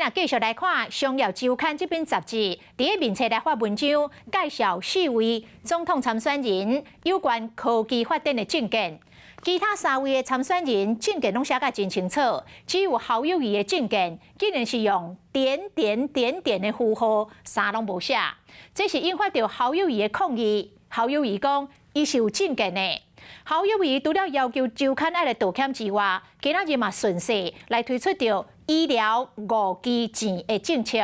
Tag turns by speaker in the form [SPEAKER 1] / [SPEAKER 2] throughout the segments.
[SPEAKER 1] 也继续来看《商业周刊》这篇杂志，伫个面册来发文章，介绍4位总统参选人有关科技发展的政见。其他3位的参选人政见拢写甲真清楚，只有侯友宜的政见竟然是用点的符号，啥拢无写。这是引发到侯友宜的抗议。侯友宜讲，伊是有政见的。侯友宜除了要求周刊爱来道歉之外，今仔日嘛顺势来推出着医疗5基钱的政策，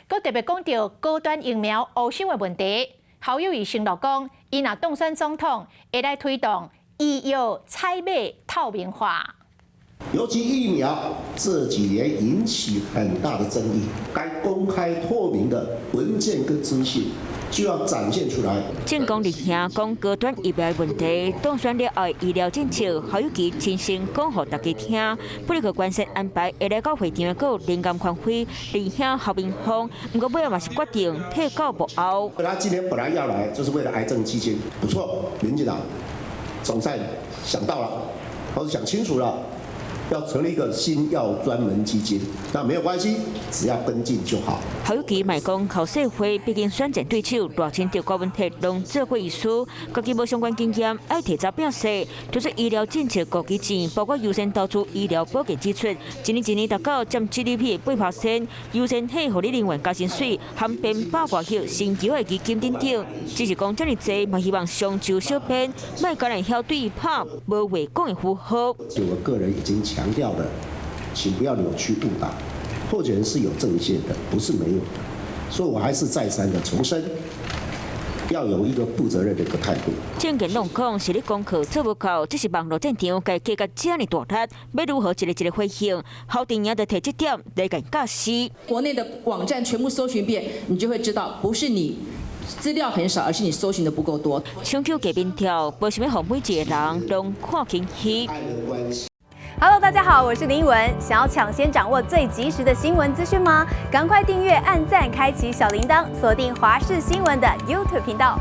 [SPEAKER 1] 佮特别讲到高端疫苗污伤的问题。侯友宜承诺讲，伊若当选总统，会来推动医药采买透明化。
[SPEAKER 2] 尤其疫苗这几年引起很大的争议，该公开透明的文件跟资讯就要展现出来。
[SPEAKER 3] 政工立兄讲高端疫苗问题，当选了后的医疗政策，侯友宜亲身讲给大家听。不哩个关键安排会来到会场的，还有灵感宽辉、立兄侯明峰，不过尾仔嘛是决定退到幕后。
[SPEAKER 2] 他今天本来要来，就是为了癌症基金，不错，民进党总算想到了，或者想清楚了。要成立一个新药专门基金，那没有关系，只要跟进就好。
[SPEAKER 3] 侯友宜卖讲，靠社会毕竟选战对手，大清着高问题拢做过意思，家己无相关经验，爱提早表示。推出医疗政策5基钱，包括优先投资医疗保健支出，一年达到占 GDP 的8%，优先替护理人员加薪水，含编8外息、薪金的基金等等。只是讲这么济，嘛希望上周小编，卖个人晓对拍无话讲的符号。
[SPEAKER 2] 就我个人已经强调的，请不要扭曲误导。候选人是有政见的，不是没有的，所以我还是再三的重申，要有一个负责任的一个态度。
[SPEAKER 3] 政见拢讲是咧功课做不够，只是网络战场该加甲这么大力，要如何一个回应？侯定也就提这点来甲解释。
[SPEAKER 4] 国内的网站全部搜寻遍，你就会知道，不是你资料很少，而是你搜寻的不够多。
[SPEAKER 3] 抢救假民调，为什么让每一个人拢看清楚？
[SPEAKER 5] Hello， 大家好，我是林文。想要抢先掌握最及时的新闻资讯吗？赶快订阅、按赞、开启小铃铛，锁定华视新闻的 YouTube 频道。